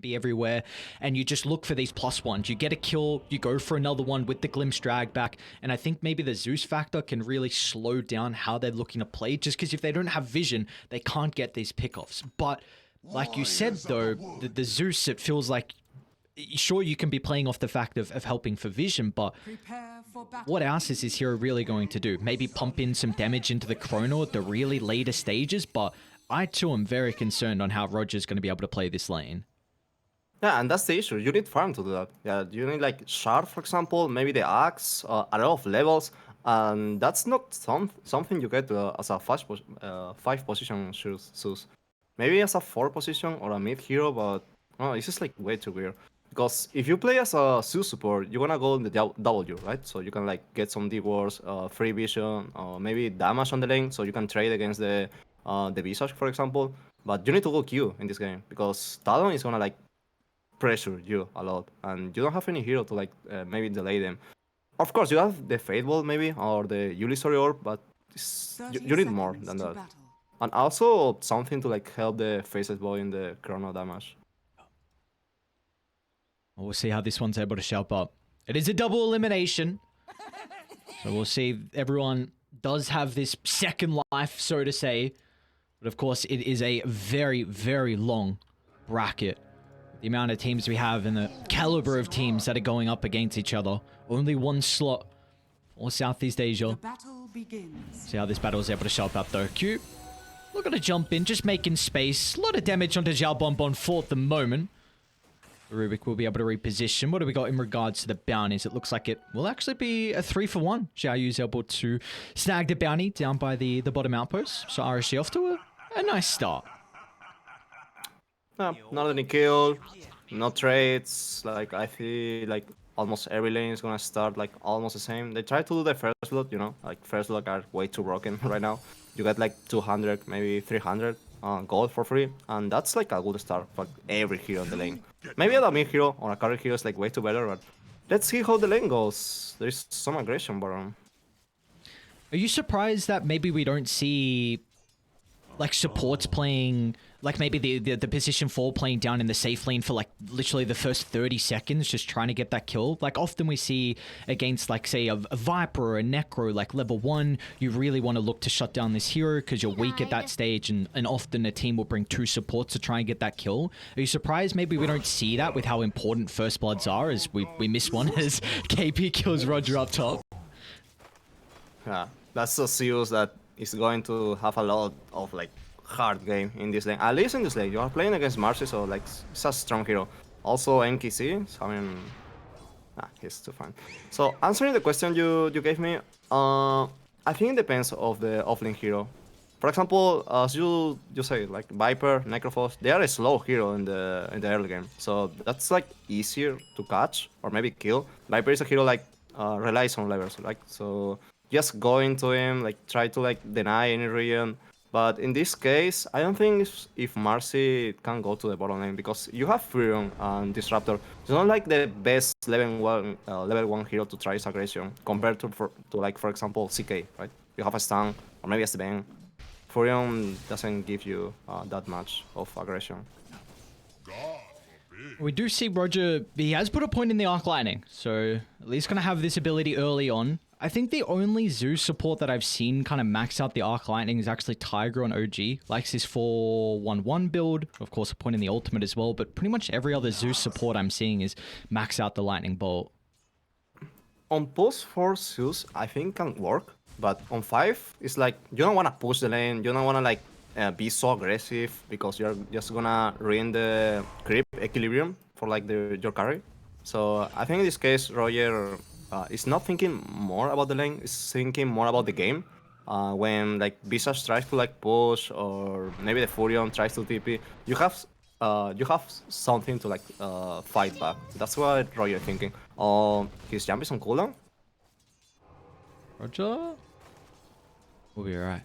be everywhere, and you just look for these +1s. You get a kill, you go for another one with the glimpse drag back, and I think maybe the Zeus factor can really slow down how they're looking to play, just because if they don't have vision, they can't get these pickoffs. But like you said though, the Zeus, it feels like, sure, you can be playing off the fact of helping for vision, but what else is this hero really going to do? Maybe pump in some damage into the Chrono at the really later stages, but I too am very concerned on how Roger's going to be able to play this lane. Yeah, and that's the issue. You need farm to do that. Yeah, you need like Shard, for example, maybe the Axe, a lot of levels, and that's not something you get as a 5 position Zeus. Maybe as a 4 position or a mid hero, but it's just like way too weird. Because if you play as a Zeus support, you're gonna go in the W, right? So you can like get some D-Wars, free vision, maybe damage on the lane, so you can trade against the Visage, for example. But you need to go Q in this game, because Talon is gonna like pressure you a lot, and you don't have any hero to like maybe delay them. Of course, you have the Fate Wall maybe, or the Illusory Orb, but you need more than that. And also something to like help the Faceless Boy in the Chrono damage. We'll see how this one's able to shape up. It is a double elimination. So we'll see. Everyone does have this second life, so to say. But of course, it is a very, very long bracket. The amount of teams we have and the caliber of teams that are going up against each other. Only one slot for Southeast Asia. See how this battle is able to shape up though. Q, looking to jump in, just making space. A lot of damage onto Zhao Bonbon for the moment. Rubik will be able to reposition. What do we got in regards to the bounties? It looks like it will actually be a 3-for-1. Zhao Yu's able to snag the bounty down by the bottom outpost. So RSG off to a nice start. Not any kill, no trades. Like I feel like almost every lane is gonna start like almost the same. They try to do the first blood, like first blood are way too broken right now. You get like 200, maybe 300 gold for free, and that's like a good start for every hero in the lane. Maybe a mid hero or a carry hero is like way too better, but let's see how the lane goes. There's some aggression, bottom. Are you surprised that maybe we don't see like supports playing, like maybe the position 4 playing down in the safe lane for like literally the first 30 seconds, just trying to get that kill? Like often we see against like say a Viper or a Necro, like level 1, you really want to look to shut down this hero because you're weak at that stage, and often a team will bring 2 supports to try and get that kill. Are you surprised maybe we don't see that with how important first bloods are, as we miss one as KP kills Roger up top? Yeah, that's so serious that is going to have a lot of like hard game in this lane. At least in this lane, you are playing against Marcy, so like it's a strong hero. Also MKC, I mean, he's too fine. So answering the question you gave me, I think it depends of the offlane hero. For example, as you say, like Viper, Necrophos, they are a slow hero in the early game, so that's like easier to catch or maybe kill. Viper is a hero like relies on levels, right? So just go into him, like try to like deny any region. But in this case, I don't think if Marcy can go to the bottom lane, because you have Furion and Disruptor. It's not like the best level 1 hero to try his aggression compared to like for example CK, right? You have a stun or maybe a Sven. Furion doesn't give you that much of aggression. We do see Roger, he has put a point in the Arc Lightning, so at least going to have this ability early on. I think the only Zeus support that I've seen kind of max out the Arc Lightning is actually Tiger on OG. Likes his 4-1-1 build, of course a point in the ultimate as well, but pretty much every other Zeus support I'm seeing is max out the Lightning Bolt. On post 4 Zeus, I think can work, but on 5, it's like you don't want to push the lane, you don't want to like be so aggressive, because you're just gonna ruin the creep equilibrium for like your carry. So I think in this case, Roger is not thinking more about the lane, is thinking more about the game. When like Visage tries to like push, or maybe the Furion tries to TP, you have something to like fight back. That's what Roger is thinking. His jump is on cooldown. Roger will be alright.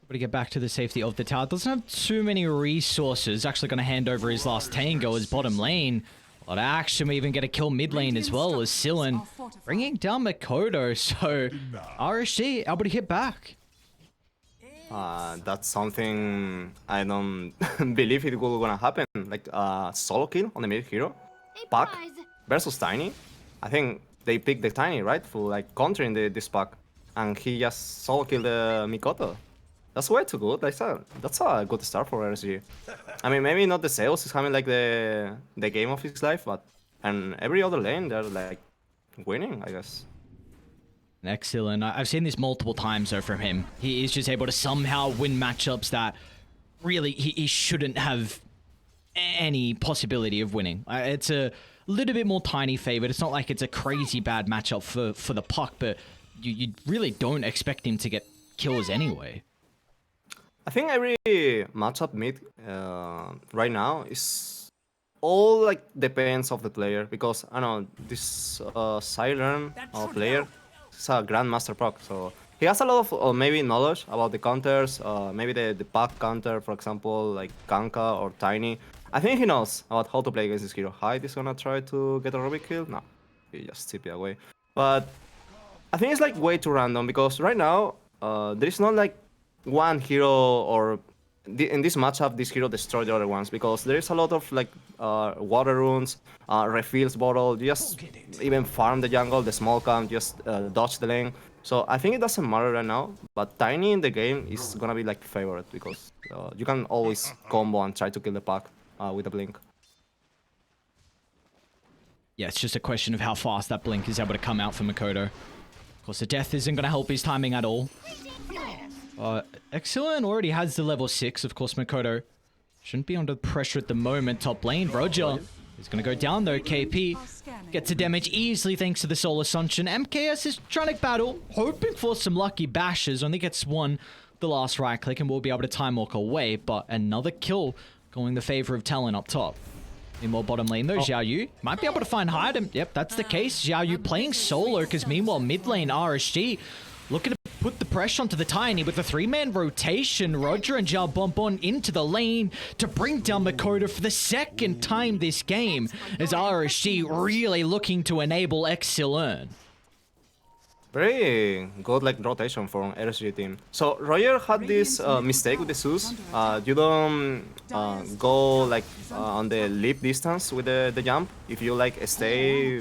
But to get back to the safety of the tower, doesn't have too many resources. Actually going to hand over his last Tango as bottom lane. A lot of action. We even get a kill mid lane as well as Silen bringing down Makoto. So RSG able to hit back. That's something I don't believe it will gonna happen. Like solo kill on the mid hero, Puck versus Tiny. I think they picked the Tiny, right, for like countering this Puck, and he just solo killed the Mikoto. That's way too good. That's a good start for RSG. I mean, maybe not the sales is having like the game of his life, but and every other lane they're like winning, I guess. Excellent. I've seen this multiple times though from him. He is just able to somehow win matchups that really he shouldn't have any possibility of winning. It's a little bit more Tiny favored. It's not like it's a crazy bad matchup for the Puck, but you really don't expect him to get kills anyway. I think every matchup mid right now is all like depends of the player, because I know this Siren player is a grandmaster proc, so he has a lot of maybe knowledge about the counters, maybe the Puck counter, for example, like Kanka or Tiny. I think he knows about how to play against this hero. Hyde is gonna try to get a Rubik kill. No, he just tip it away. But I think it's like way too random, because right now there is not like one hero or in this matchup this hero destroyed the other ones, because there is a lot of like water runes, refills bottle, just even farm the jungle, the small camp, just dodge the lane. So I think it doesn't matter right now, but Tiny in the game is gonna be like favorite, because you can always combo and try to kill the Puck with a blink. Yeah, it's just a question of how fast that blink is able to come out for Mikoto. Of course, the death isn't going to help his timing at all. Excellent already has the level 6. Of course, Mikoto shouldn't be under pressure at the moment. Top lane, Roger is going to go down though. KP gets the damage easily thanks to the Soul Assumption. MKS is trying to battle, hoping for some lucky bashes. Only gets one, the last right click, and will be able to time walk away. But another kill going the favor of Talon up top. Meanwhile, bottom lane though, Xiao Yu might be able to find hide him. Yep, that's the case. Xiao Yu playing solo, because meanwhile, mid lane RSG looking to put the pressure onto the Tiny with a 3-man rotation. Roger and Xiao Bonbon into the lane to bring down Mikoto for the second time this game, as RSG really looking to enable Excellent. Very good like rotation from RSG team. So Roger had this mistake with the Zeus. You don't go like on the leap distance with the jump. If you like stay,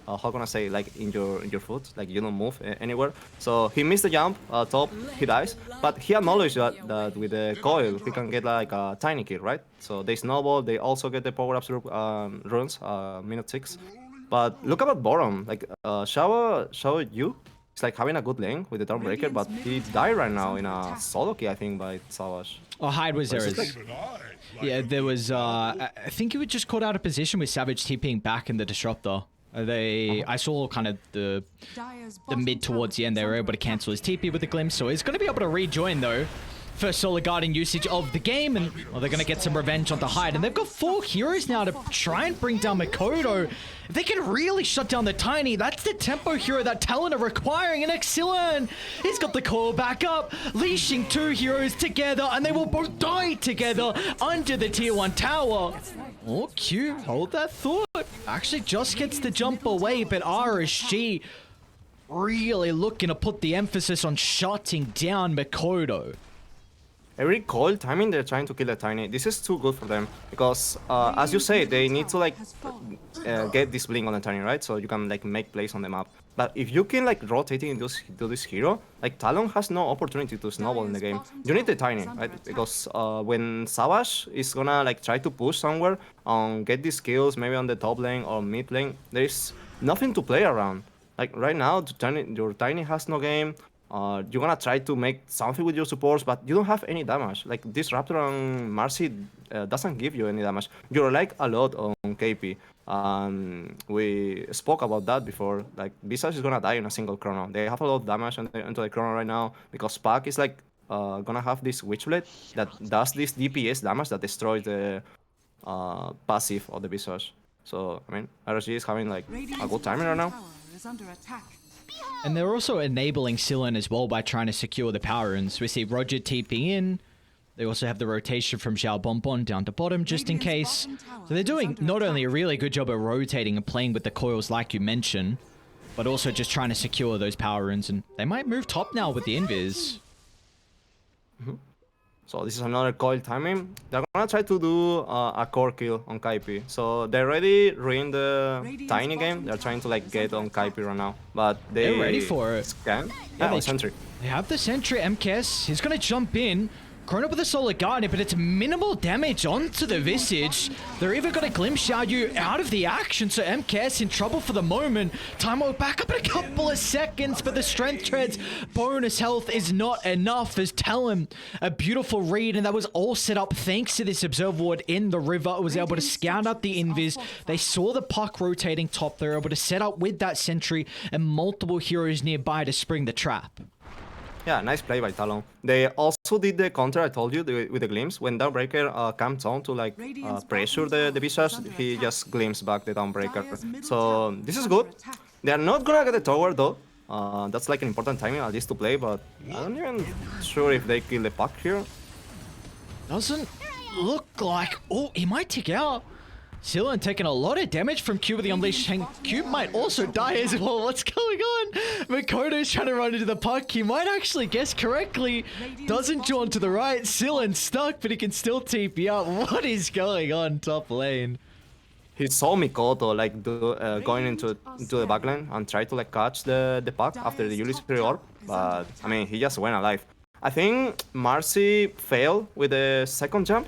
how can I say, like in your foot, like you don't move anywhere. So he missed the jump top, he dies. But he acknowledged that with the coil he can get like a tiny kill, right? So they snowball. They also get the power ups runes, minute 6. But look about bottom, like Xiao Yu is like having a good lane with the Dawnbreaker, but he died right now in a solo kill, I think, by Savage. Oh, Hyde was there. Yeah, there was, I think he was just caught out of position with Savage TPing back in the Disruptor. I saw kind of the mid towards the end, they were able to cancel his TP with the Glimpse, so he's going to be able to rejoin though. First Solar Guardian usage of the game, and well, they're going to get some revenge on the Hyde. And they've got 4 heroes now to try and bring down Mikoto. If they can really shut down the Tiny, that's the tempo hero that Talon are requiring. And Excellent, he's got the coil back up, leashing 2 heroes together, and they will both die together under the tier 1 tower. Oh, Q, hold that thought. Actually just gets the jump away, but RSG really looking to put the emphasis on shutting down Mikoto. Every coil timing they're trying to kill the Tiny. This is too good for them, because as you say, they need to like get this blink on the Tiny, right? So you can like make plays on the map. But if you can like rotating into this hero, like Talon has no opportunity to snowball in the game. You need the Tiny, right? Because when Savage is gonna like try to push somewhere on get these kills, maybe on the top lane or mid lane, there is nothing to play around. Like right now, your Tiny has no game. You're gonna try to make something with your supports, but you don't have any damage. Like this Raptor on Marcy doesn't give you any damage. You rely a lot on KP. We spoke about that before. Like Visage is gonna die in a single chrono. They have a lot of damage into the chrono right now, because Pac is like gonna have this Witchblade that does this DPS damage that destroys the passive of the Visage. So I mean, RSG is having like a good timing right now. And they're also enabling Silen as well by trying to secure the power runes. We see Roger TP in. They also have the rotation from Xiao Bonbon down to bottom just in case. So they're doing not only a really good job of rotating and playing with the coils like you mentioned, but also just trying to secure those power runes. And they might move top now with the invis. So this is another coil timing. They're gonna try to do a core kill on Kaipi. So they already ruined the tiny game. They're trying to like get on Kaipi right now, but They're they ready for it. scan. Yeah, Yeah, sentry. They have the sentry. MKS, he's going to jump in. Chrono with a Solar Guardian, but it's minimal damage onto the Visage. They're even going to glimpse you out of the action, so MKS in trouble for the moment. Time will back up in a couple of seconds, but the Strength Treads bonus health is not enough as Talon, a beautiful read, and that was all set up thanks to this Observer Ward in the river. It was able to scout out the invis. They saw the puck rotating top. They were able to set up with that sentry and multiple heroes nearby to spring the trap. Yeah, nice play by Talon. They also did the counter I told you with the glimpse. When Dawnbreaker comes on to like pressure the Visage, he just glimpsed back the Dawnbreaker. So this is good. They are not gonna get the tower though. That's like an important timing at least to play, but I'm not even sure if they kill the puck here. Doesn't look like... Oh, he might tick out. Silen taking a lot of damage from Cube with the Unleashed Tank. Cube might also die as well. What's going on? Makoto's trying to run into the puck. He might actually guess correctly. Doesn't jaw to the right. Silen stuck, but he can still TP out. What is going on top lane? He saw Mikoto like going into the backline and try to like catch the puck after the Ulysses orb, but I mean he just went alive. I think Marcy failed with the second jump.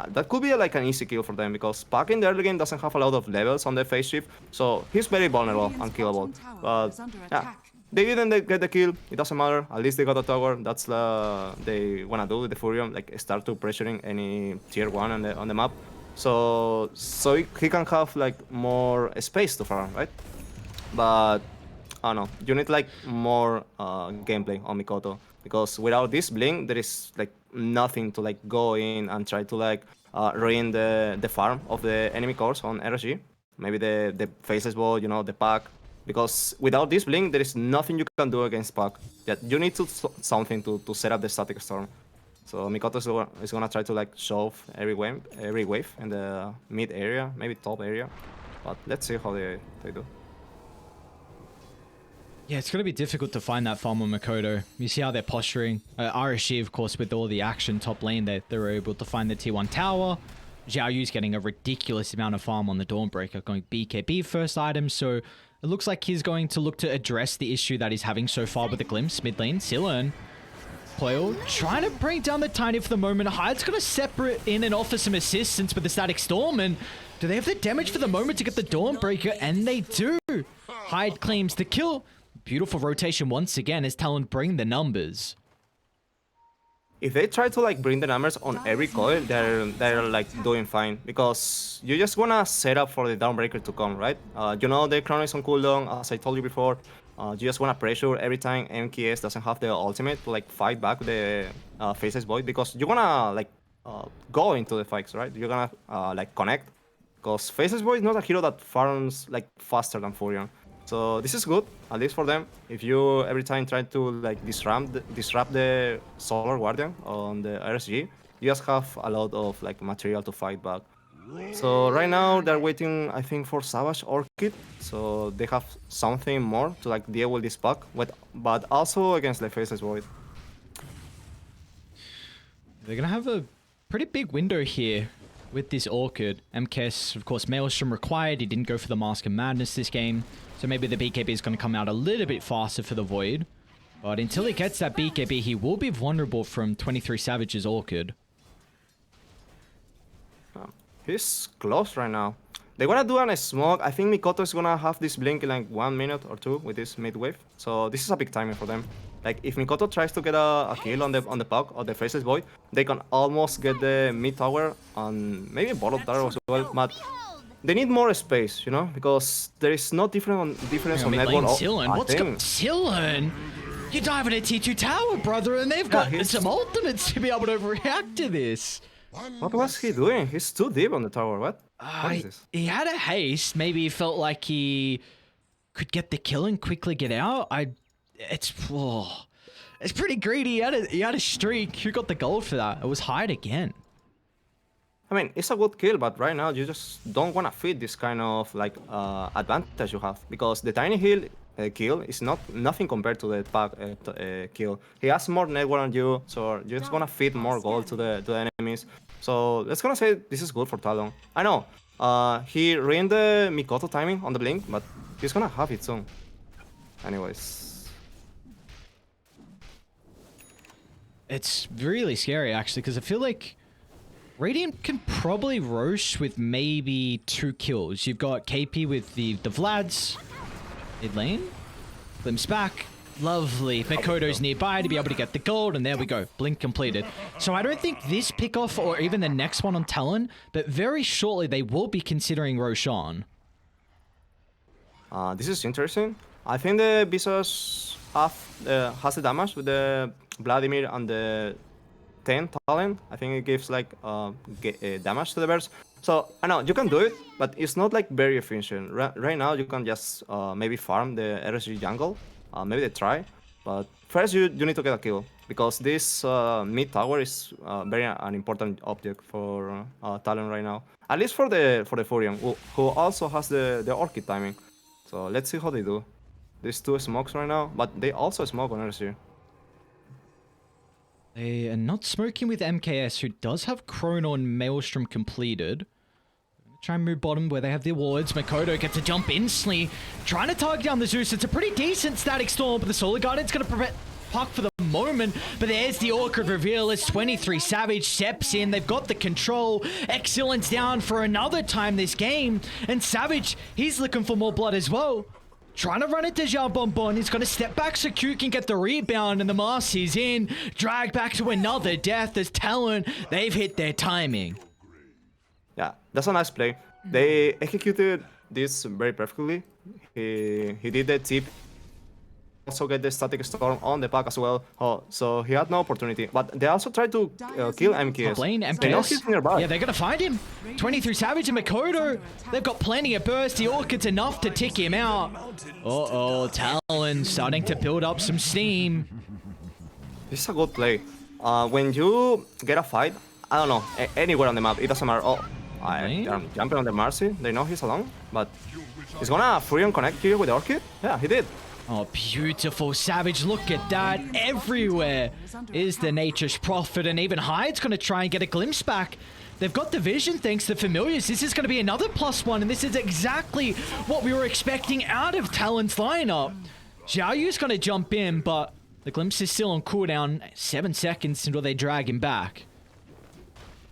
That could be like an easy kill for them because Puck in the early game doesn't have a lot of levels on the phase shift, so he's very vulnerable and killable. But yeah, they didn't get the kill. It doesn't matter. At least they got a tower. That's they wanna do with the Furion, like start to pressuring any tier 1 on the map. So he can have like more space to farm, right? But I don't know. You need like more gameplay on Mikoto because without this blink, there is like nothing to like go in and try to like ruin the farm of the enemy cores on RSG. Maybe the faceless ball, you know, the pack. Because without this blink, there is nothing you can do against pack. Yeah, you need to something to set up the static storm. So Mikoto is gonna try to like shove every wave in the mid area, maybe top area. But let's see how they do. Yeah, it's going to be difficult to find that farm on Makoto. You see how they're posturing. RSG, of course, with all the action top lane, they were able to find the T1 tower. Xiao Yu's getting a ridiculous amount of farm on the Dawnbreaker, going BKB first item, so it looks like he's going to look to address the issue that he's having so far with the glimpse. Mid lane, Silen. Coil trying to bring down the Tiny for the moment. Hyde's going to separate in and offer some assistance with the Static Storm, and do they have the damage for the moment to get the Dawnbreaker? And they do. Hyde claims the kill. Beautiful rotation once again as Talon bring the numbers. If they try to like bring the numbers on every coil, they're like doing fine because you just wanna set up for the Dawnbreaker to come, right? You know the Chrono is on cooldown, as I told you before. You just wanna pressure every time MKS doesn't have the ultimate to like fight back the Faceless Void because you wanna like go into the fights, right? You're gonna like connect because Faceless Void is not a hero that farms like faster than Furion. So this is good, at least for them. If you every time try to like disrupt the Solar Guardian on the RSG, you just have a lot of like material to fight back. So right now they're waiting, I think, for Savage Orchid. So they have something more to like deal with this pack, but also against the Faceless Void. They're gonna have a pretty big window here with this Orchid. MKS, of course, Maelstrom required. He didn't go for the Mask of Madness this game. So maybe the BKB is going to come out a little bit faster for the Void. But until he gets that BKB, he will be vulnerable from 23 Savage's Orchid. He's close right now. They want to do a smoke. I think Mikoto is going to have this blink in like 1 minute or 2 with this mid wave. So this is a big timing for them. Like if Mikoto tries to get a kill on the puck or the Faceless Void, they can almost get the mid tower and maybe bottom tower as well. But they need more space, you know, because there is no difference on network. Silen, what's going? Silen, you dive in a T2 tower, brother, and they've got some ultimates to be able to react to this. What was he doing? He's too deep on the tower. What is this? He had a haste. Maybe he felt like he could get the kill and quickly get out. It's pretty greedy. He had a streak. Who got the gold for that? It was Hyde again. I mean, it's a good kill, but right now you just don't want to feed this kind of like advantage you have because the tiny heal kill is nothing compared to the pack kill. He has more network on you, so you're just gonna feed more gold to the enemies. So let's gonna say this is good for Talon. I know he ruined the Mikoto timing on the blink, but he's gonna have it soon. Anyways, It's really scary actually, because I feel like Radiant can probably rosh with maybe 2 kills. You've got KP with the Vlads, mid lane, Glimpse back, lovely. Mikoto's nearby to be able to get the gold, and there we go, blink completed. So I don't think this pickoff or even the next one on Talon, but very shortly they will be considering Roshan. this is interesting. I think the Visos has the damage with the Vladimir and the 10 Talon. I think it gives like damage to the burst. So I know you can do it, but it's not like very efficient. Right now you can just maybe farm the RSG jungle. Maybe they try, but first you need to get a kill because this mid tower is very an important object for Talon right now. At least for the Furion, who also has the Orchid timing. So let's see how they do. There's 2 smokes right now, but they also smoke on RSG. They are not smoking with MKS, who does have Chrono and Maelstrom completed. Try and move bottom where they have the wards. Mikoto gets a jump instantly, trying to target down the Zeus. It's a pretty decent static storm, but the Solar Guardian's going to prevent Puck for the moment. But there's the Orchid reveal. It's 23. Savage steps in. They've got the control. Excellence down for another time this game. And Savage, he's looking for more blood as well. Trying to run into Zhao Bonbon. He's going to step back so Q can get the rebound, and the Marcy's in. Drag back to another death as Talon. They've hit their timing. Yeah, that's a nice play. They executed this very perfectly. He did the tip. Also get the static storm on the pack as well. So he had no opportunity. But they also tried to kill MKS. Blaine, MKS. They know he's nearby. Yeah, they're going to find him. 23 Savage and Mikoto. They've got plenty of burst. The Orchid's enough to tick him out. Uh-oh, Talon starting to build up some steam. This is a good play. When you get a fight, I don't know, anywhere on the map, it doesn't matter. They're jumping on the Marcy. They know he's alone, but he's gonna Furion connect here with the Orchid. Yeah, he did. Oh, beautiful. Savage, look at that. Everywhere is the Nature's Prophet, and even Hyde's going to try and get a glimpse back. They've got the vision thanks to Familiars. This is going to be another +1, and this is exactly what we were expecting out of Talon's lineup. Xiaoyu's going to jump in, but the glimpse is still on cooldown. 7 seconds until they drag him back.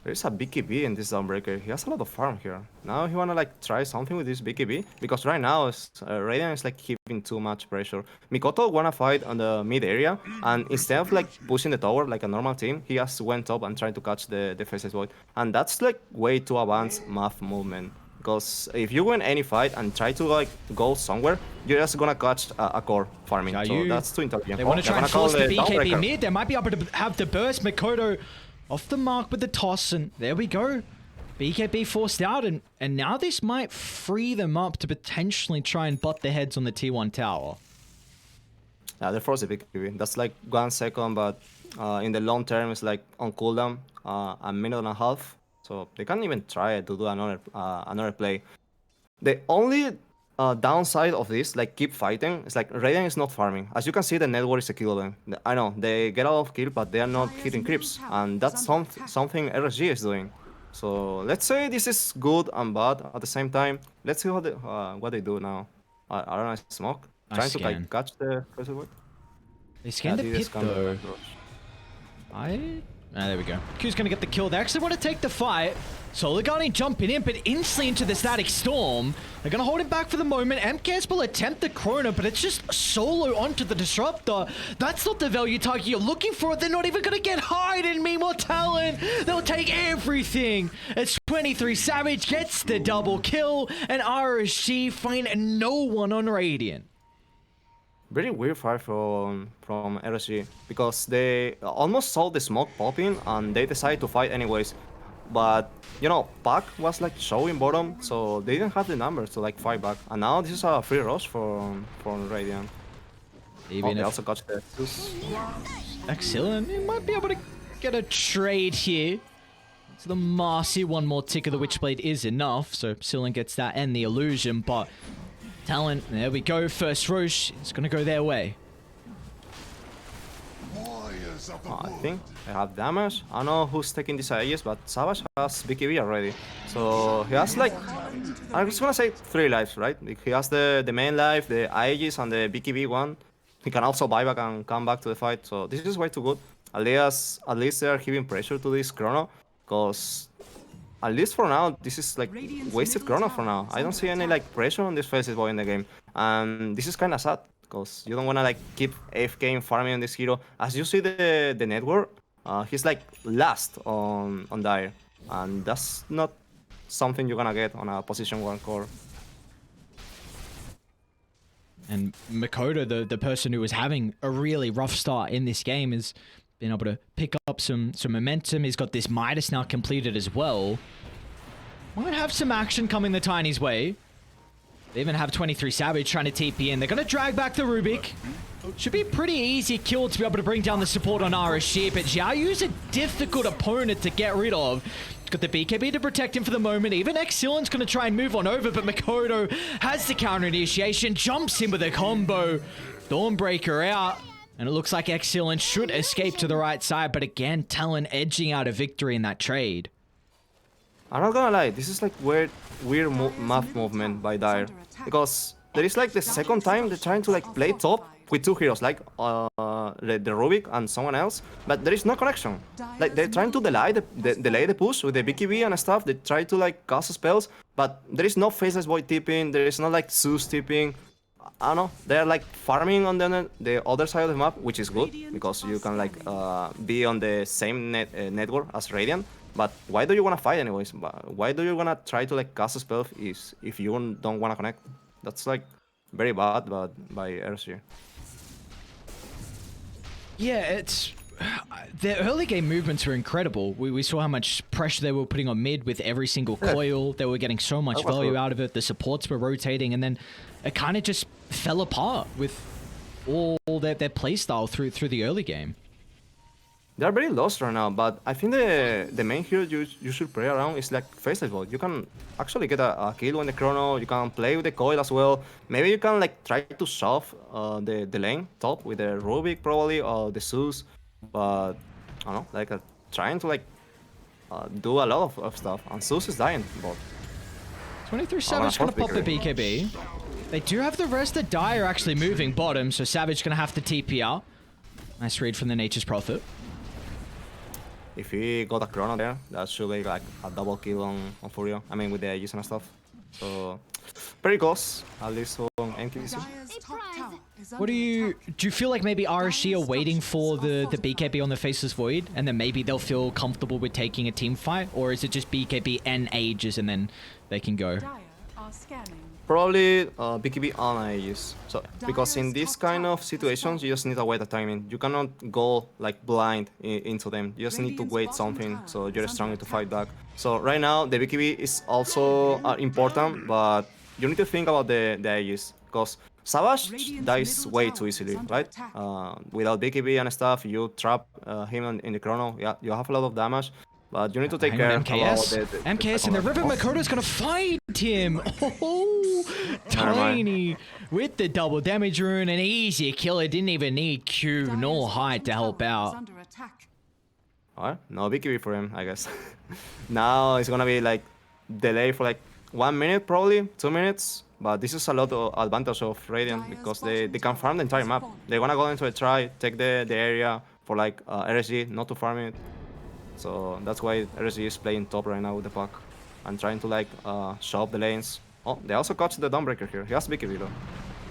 There's a BKB in this Dawnbreaker. He has a lot of farm here. Now he wanna like try something with this BKB because right now Radiant is like keeping too much pressure. Mikoto wanna fight on the mid area, and instead of like pushing the tower like a normal team, he just went up and tried to catch the Faceless Void. And that's like way too advanced math movement. Because if you win any fight and try to like go somewhere, you're just gonna catch a core farming. So that's too intelligent. They want to try and force the BKB mid. They might be able to have the burst. Mikoto off the mark with the toss, and there we go. BKB forced out, and now this might free them up to potentially try and butt their heads on the T1 tower. Yeah, they force the BKB. That's like 1 second, but in the long term, it's like on cooldown, a minute and a half. So they can't even try to do another play. The only downside of this, like keep fighting, it's like Radiant is not farming. As you can see, the network is a kill them. I know they get a lot of kill, but they are not hitting creeps, and that's something RSG is doing. So let's say this is good and bad at the same time. Let's see what they do now. I don't know, smoke trying to like catch the first one. They scanned the pit though. There we go. Q's gonna get the kill. They actually want to take the fight. Solar Guardian jumping in, but instantly into the Static Storm. They're gonna hold him back for the moment. MKS will attempt the Chrono, but it's just solo onto the Disruptor. That's not the value target you're looking for. They're not even gonna get Hyde, and meanwhile Talon, they'll take everything. It's 23. Savage gets the double kill, and RSG find no one on Radiant. Very weird fight from RSG because they almost saw the smoke popping and they decided to fight anyways. But you know, Pac was like showing bottom, so they didn't have the numbers to like fight back. And now this is a free rush from Radiant. Even they also got the excellent. He might be able to get a trade here. It's the Marcy. One more tick of the Witchblade is enough, so Sillin gets that and the illusion, but Talon, there we go. First Roche. It's going to go their way. I think I have damage. I don't know who's taking this Aegis, but Savage has BKB already. So he has like, I was gonna say 3 lives, right? Like, he has the main life, the Aegis, and the BKB one. He can also buy back and come back to the fight. So this is way too good. At least they are giving pressure to this Chrono, because at least for now, this is like wasted Chrono for now. I don't see any like pressure on this Faceless Boy in the game. And this is kind of sad, because you don't want to like keep AFK farming on this hero. As you see the network, he's like last on Dire, and that's not something you're gonna get on a position 1 core. And Makoto, the person who was having a really rough start in this game, has been able to pick up some momentum. He's got this Midas now completed as well. Might have some action coming the Tiny's way. They even have 23 Savage trying to TP in. They're going to drag back the Rubik. Should be a pretty easy kill to be able to bring down the support on RSG, but Xiaoyu's a difficult opponent to get rid of. He's got the BKB to protect him for the moment. Even Exilion's going to try and move on over, but Makoto has the counter initiation, jumps in with a combo. Dawnbreaker out, and it looks like Exilion should escape to the right side, but again, Talon edging out a victory in that trade. I'm not gonna lie, this is like weird map movement by Dire, because there is like the second time they're trying to like play top with 2 heroes, like the Rubik and someone else, but there is no connection. Like they're trying to delay the push with the BKB and stuff. They try to like cast spells, but there is no Faceless Boy tipping. There is no like Zeus tipping. I don't know. They're like farming on the other side of the map, which is good because you can like be on the same network as Radiant. But why do you want to fight anyways? Why do you want to try to like cast a spell if you don't want to connect? That's like very bad by RSG. Yeah, it's... Their early game movements were incredible. We saw how much pressure they were putting on mid with every single coil. They were getting so much value out of it. The supports were rotating, and then it kind of just fell apart with all their playstyle through the early game. They're very lost right now, but I think the main hero you should play around is like Faceless Boy. You can actually get a kill on the Chrono, you can play with the coil as well. Maybe you can like try to shove the lane top with the Rubik probably, or the Zeus, but I don't know, like trying to like do a lot of stuff. And Zeus is dying, but 23 Savage gonna pop the BKB. They do have the rest of Dire actually moving bottom, so Savage gonna have to TP out. Nice read from the Nature's Prophet. If he got a Chrono there, that should be like a double kill on Furio. I mean, with the Aegis and stuff. So, pretty close, at least on NKC. What do you feel like maybe RSG are waiting for the BKB on the Faceless Void, and then maybe they'll feel comfortable with taking a team fight? Or is it just BKB and Aegis and then they can go? Probably BKB on Aegis. So, because in this kind of situations, you just need to wait the timing. You cannot go like blind into them. You just need to wait something so you're strong to fight back. So right now, the BKB is also important, but you need to think about the Aegis, because Savage dies way too easily, right? Without BKB and stuff, you trap him in the Chrono. Yeah, you have a lot of damage. But you need to take care of MKS in the river. Makoto's gonna fight him. Oh, Tiny with the double damage rune, an easy kill. It didn't even need Q nor Hyde to help out. Alright, no BKB for him, I guess. Now it's gonna be like delay for like 1 minute, probably 2 minutes. But this is a lot of advantage of Radiant because they can farm the entire map. They're gonna go into a try, take the area for like RSG, not to farm it. So that's why RSG is playing top right now with the puck and trying to like shove the lanes. Oh, they also catch the Dawnbreaker here. He has BKB though.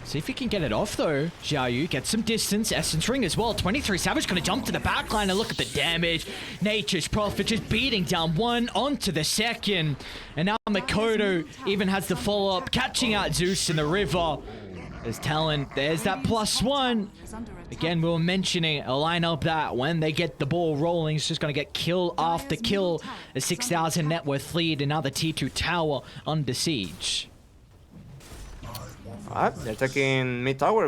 See if he can get it off though. Xiaoyu gets some distance. Essence Ring as well. 23 Savage gonna jump to the backline and look at the damage. Nature's Prophet just beating down one onto the second. And now Makoto even has the follow-up, catching out Zeus in the river. There's Talon. There's that +1. Again, we were mentioning a lineup that when they get the ball rolling, it's just going to get kill after kill. A 6,000 net worth lead, another T2 tower under siege. Alright, they're taking mid tower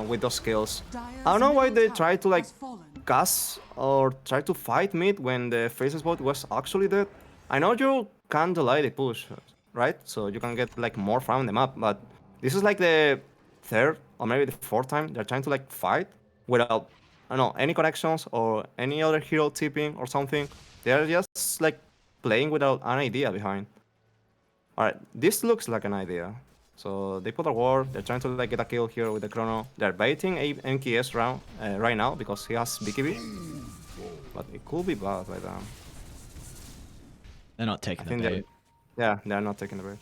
with those skills. I don't know why they try to like cast or try to fight mid when the Faceless Boy was actually dead. I know you can delay the push, right? So you can get like more farm on the map, but This is like the third or maybe the fourth time they're trying to like fight without, I don't know, any connections or any other hero tipping or something. They're just like playing without an idea behind. Alright, this looks like an idea. So they put a ward, they're trying to like get a kill here with the Chrono. They're baiting a MKS round right now because he has BKB. But it could be bad by them. They're not taking the bait. Yeah, they're not taking the bait.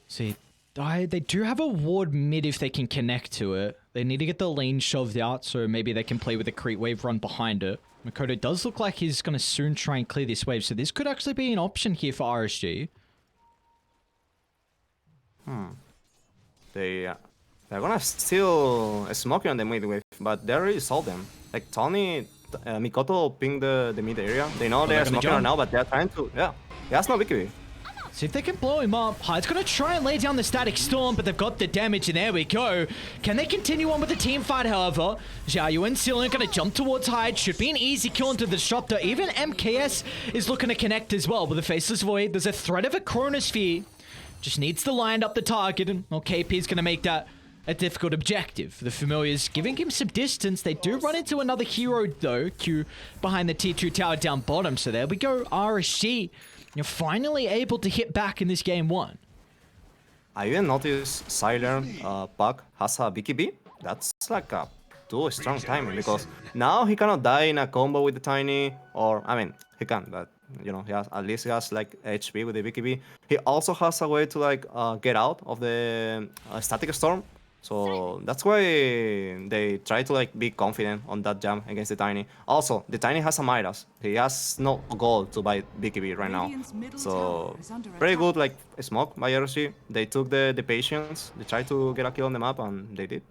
See, they do have a ward mid if they can connect to it. They need to get the lane shoved out, so maybe they can play with a creep wave run behind it. Makoto does look like he's going to soon try and clear this wave, so this could actually be an option here for RSG. They're gonna steal a smoking on the mid wave, but they already saw them. Like Tony, Mikoto pinged the mid area. They know they're smoking right now, but they're trying to, yeah. He has no BKB. See if they can blow him up. Hyde's going to try and lay down the static storm, but they've got the damage, and there we go. Can they continue on with the team fight, however? Xiaoyu and Silen going to jump towards Hyde. Should be an easy kill into the disruptor. Even MKS is looking to connect as well with the Faceless Void. There's a threat of a Chronosphere. Just needs to line up the target, and well, KP's going to make that a difficult objective. The Familiars giving him some distance. They do run into another hero, though. Q behind the T2 tower down bottom. So there we go, RSG. You're finally able to hit back in this game one. I even noticed Silent Puck has a BKB. That's like a too strong timing because now he cannot die in a combo with the Tiny, or I mean he can, but you know, at least he has like HP with the BKB. He also has a way to like get out of the static storm. So that's why they try to like be confident on that jump against the Tiny. Also, the Tiny has a Midas. He has no gold to buy BKB right now. So very good like smoke by RSG. They took the patience. They tried to get a kill on the map and they did.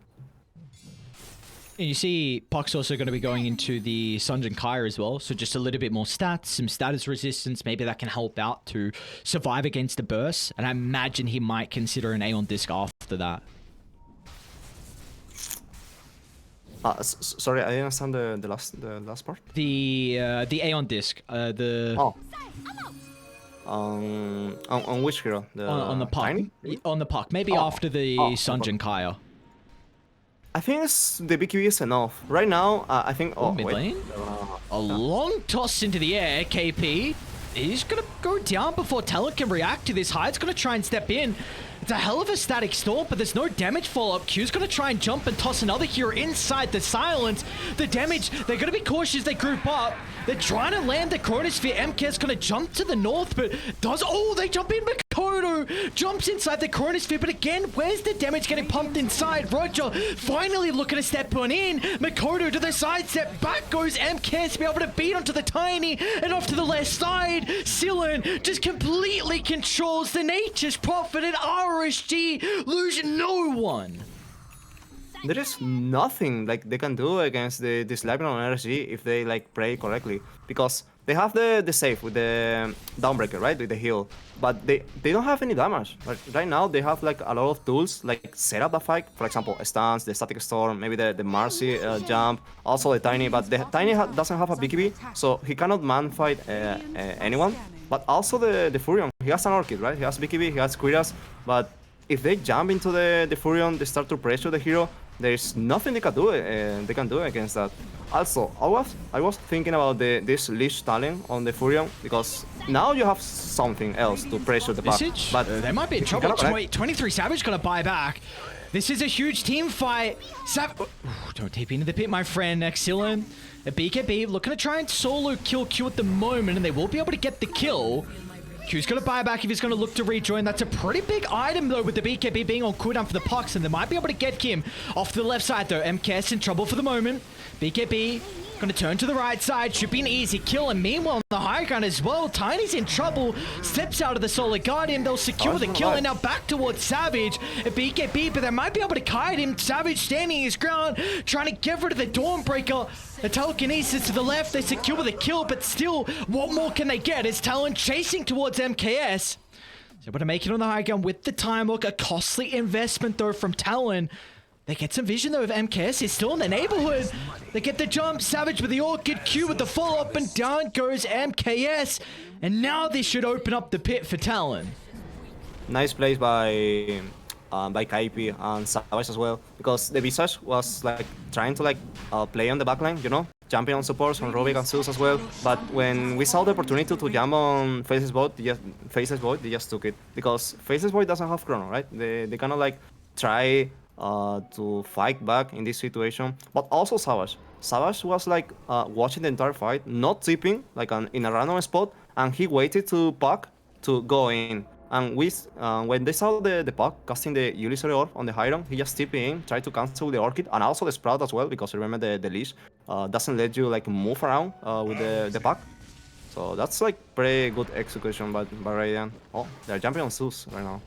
And you see Puck's also going to be going into the Sunjin Kaya as well. So just a little bit more stats, some status resistance. Maybe that can help out to survive against the burst. And I imagine he might consider an Aeon Disc after that. Sorry, I didn't understand the last part. The Aeon Disc. Oh. On which hero? On the Puck. Tiny? On the Puck. Maybe after the Sunjin Kaya. I think the BKB is enough. Right now, I think... Oh, mid lane? A long toss into the air. KP is going to go down before Talon can react to this. Hyde's going to try and step in. It's a hell of a static storm, but there's no damage follow-up. Q's going to try and jump and toss another hero inside the silence. The damage, they're going to be cautious. They group up. They're trying to land the Chronosphere. MK's going to jump to the north, but does... Oh, they jump in. Makoto jumps inside the Chronosphere, but again, where's the damage getting pumped inside? Roger finally looking to step on in. Makoto to the side step. Back goes MK to be able to beat onto the Tiny and off to the left side. Silen just completely controls the Nature's Prophet, and RSG lose no one. There is nothing like they can do against this Libran on RSG if they like play correctly, because they have the save with the Downbreaker, right, with the heal, but they don't have any damage. Right now they have like a lot of tools like set up the fight, for example, stance, the static storm, maybe the Marcy jump, also the Tiny, but the Tiny doesn't have a BKB, so he cannot man fight anyone. But also the Furion, he has an Orchid, right? He has BKB, he has Quiras, but if they jump into the Furion, they start to pressure the hero. There's nothing they can do against that. Also, I was thinking about this Leash talent on the Furion, because now you have something else to pressure the back. But they might be in trouble. 23 Savage gonna buy back. This is a huge team fight. Don't TP into the pit, my friend. Excellent. A BKB looking to try and solo kill Q at the moment, and they will be able to get the kill. Q's going to buy back if he's going to look to rejoin. That's a pretty big item, though, with the BKB being on cooldown for the Pucks, and they might be able to get him off to the left side, though. MKS in trouble for the moment. BKB going to turn to the right side. Should be an easy kill, and meanwhile, on the high ground as well, Tiny's in trouble. Steps out of the Solar Guardian. They'll secure the kill, and now back towards Savage. A BKB, but they might be able to kite him. Savage standing his ground, trying to get rid of the Dawnbreaker. The telekinesis to the left, they secure the kill, but still, what more can they get? It's Talon chasing towards MKS. They're able to make it on the high ground with the time look. A costly investment, though, from Talon. They get some vision, though, of MKS. He's still in the neighborhood. They get the jump. Savage with the Orchid. Q with the follow-up, and down goes MKS. And now this should open up the pit for Talon. nice plays by KP and Savage as well, because the Visage was like trying to like play on the backline, you know, jumping on supports on Rubik and Zeus as well. But when we saw the opportunity to jump on Faces Bot, they just took it, because Faces Boy doesn't have chrono, right? They cannot like try to fight back in this situation. But also Savage. Savage was like watching the entire fight, not tipping like in a random spot, and he waited to puck to go in. And when they saw the puck casting the illusory orb on the Hiron, he just tipped in, tried to cancel the Orchid, and also the Sprout as well, because remember the leash doesn't let you like move around with the puck. So that's like pretty good execution by Radiant. Oh, they're jumping on Zeus right now.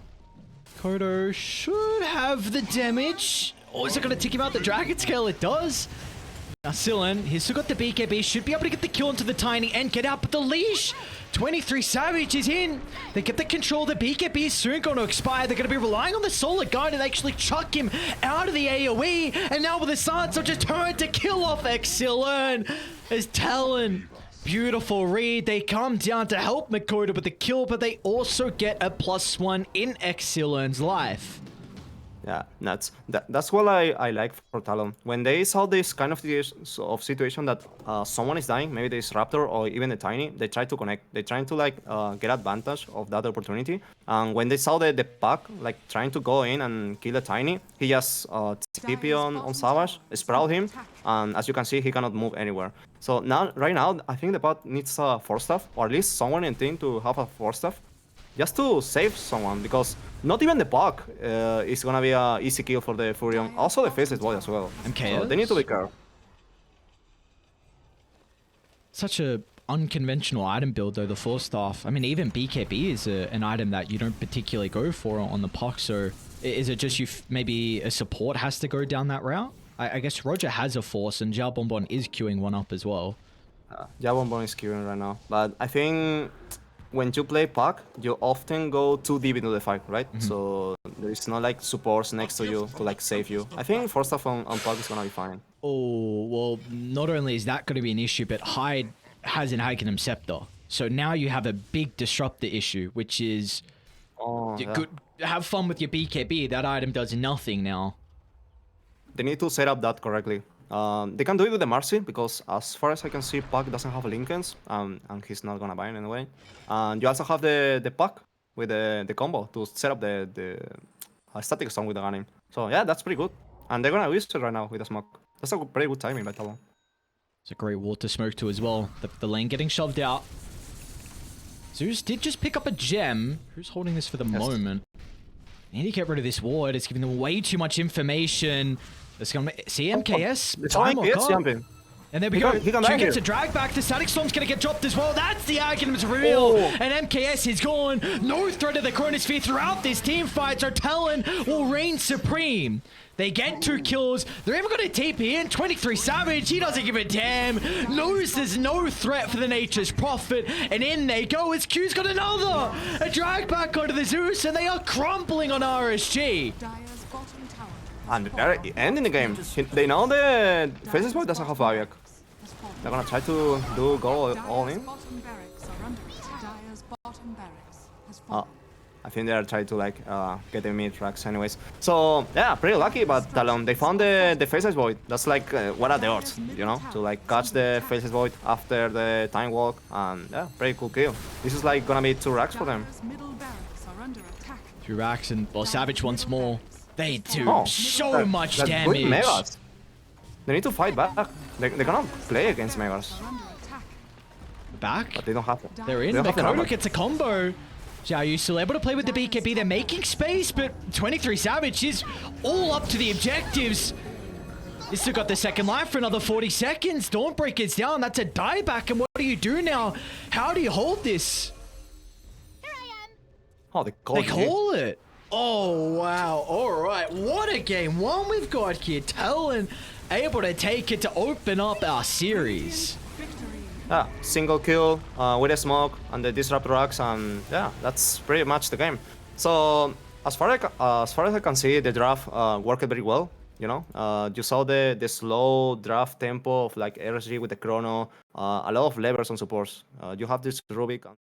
Kodo should have the damage. Or is it going to take him out the Dragon Scale? It does. Now Silen, he's still got the BKB, should be able to get the kill into the Tiny and get out, but the leash! 23 Savage is in. They get the control, the BKB is soon going to expire. They're going to be relying on the Solar Guard and actually chuck him out of the AoE. And now with the Silence, they'll just turn to kill off Xilern as Talon. Beautiful read. They come down to help Makoto with the kill, but they also get a +1 in Xilern's life. Yeah, that's what I like for Talon. When they saw this kind of situation that someone is dying, maybe this Raptor or even the Tiny, they try to connect. They try to like get advantage of that opportunity. And when they saw the pack like trying to go in and kill the Tiny, he just TP on Savage, sprout him, and as you can see, he cannot move anywhere. So right now, I think the bot needs a 4-staff, or at least someone in team to have a 4-staff, just to save someone, because not even the puck is gonna be an easy kill for the Furion. Also the Faceless Boy as well. MKS? So they need to be careful. Such a unconventional item build though, the 4-staff. I mean, even BKB is an item that you don't particularly go for on the puck, so is it just maybe a support has to go down that route? I guess Roger has a force and Xiao Bonbon is queuing one up as well. Xiao Bonbon is queuing right now, but I think when you play puck, you often go too deep into the fight, right? Mm-hmm. So there is not like supports next to you to like save you. I think 4-staff on puck is gonna be fine. Oh, well, not only is that going to be an issue, but Hyde has an Aghanim Scepter. So now you have a big disruptor issue, which is good. Have fun with your BKB. That item does nothing now. They need to set up that correctly. They can do it with the Marcy, because as far as I can see, Puck doesn't have Lincolns, and he's not gonna buy it anyway. And you also have the Puck with the combo to set up the static stone with the Ganim. So yeah, that's pretty good. And they're gonna use it right now with the smoke. That's a pretty good timing by Talon. It's a great water smoke too as well. The lane getting shoved out. Zeus did just pick up a gem. Who's holding this for the moment? Need to get rid of this ward. It's giving them way too much information. It's gonna see MKS. Time will come. And there we go. He gets a drag back. The Static Storm's gonna get dropped as well. That's the Aghanim's reveal. And MKS is gone. No threat of the Chronosphere throughout this team fight. So Talon will reign supreme. They get 2 kills. They're even going to TP in. 23 Savage. He doesn't give a damn. Knows there's no threat for the Nature's Prophet. And in they go. As Q's got another. A drag back onto the Zeus. And they are crumbling on RSG. And they're ending the game. They know the Faceless Boy doesn't have Aviac. They're gonna try to go all in. I think they're trying to like get the mid tracks anyways. So yeah, pretty lucky, but Talon, they found the Faceless Void. That's like what are the odds, you know, to like catch the Faceless Void after the time walk, and yeah, pretty cool kill. This is like gonna be 2 racks for them. 2 racks and Savage once more. They do so much damage. Megas. They need to fight back. They cannot play against Megas. Back? But they don't have them. They're in. Makoto gets a combo. Xiao Yu still able to play with the BKB. They're making space, but 23 Savage is all up to the objectives. He's still got the second life for another 40 seconds. Dawnbreaker's down. That's a dieback. And what do you do now? How do you hold this? Here I am. Oh, they call it. Oh, wow. All right. What a game one we've got here. Talon able to take it to open up our series. Yeah, single kill with a smoke and the disrupt rocks, and yeah, that's pretty much the game. So as far as I can see, the draft worked very well. You know, you saw the slow draft tempo of like RSG with the chrono, a lot of levers on supports. You have this Rubik.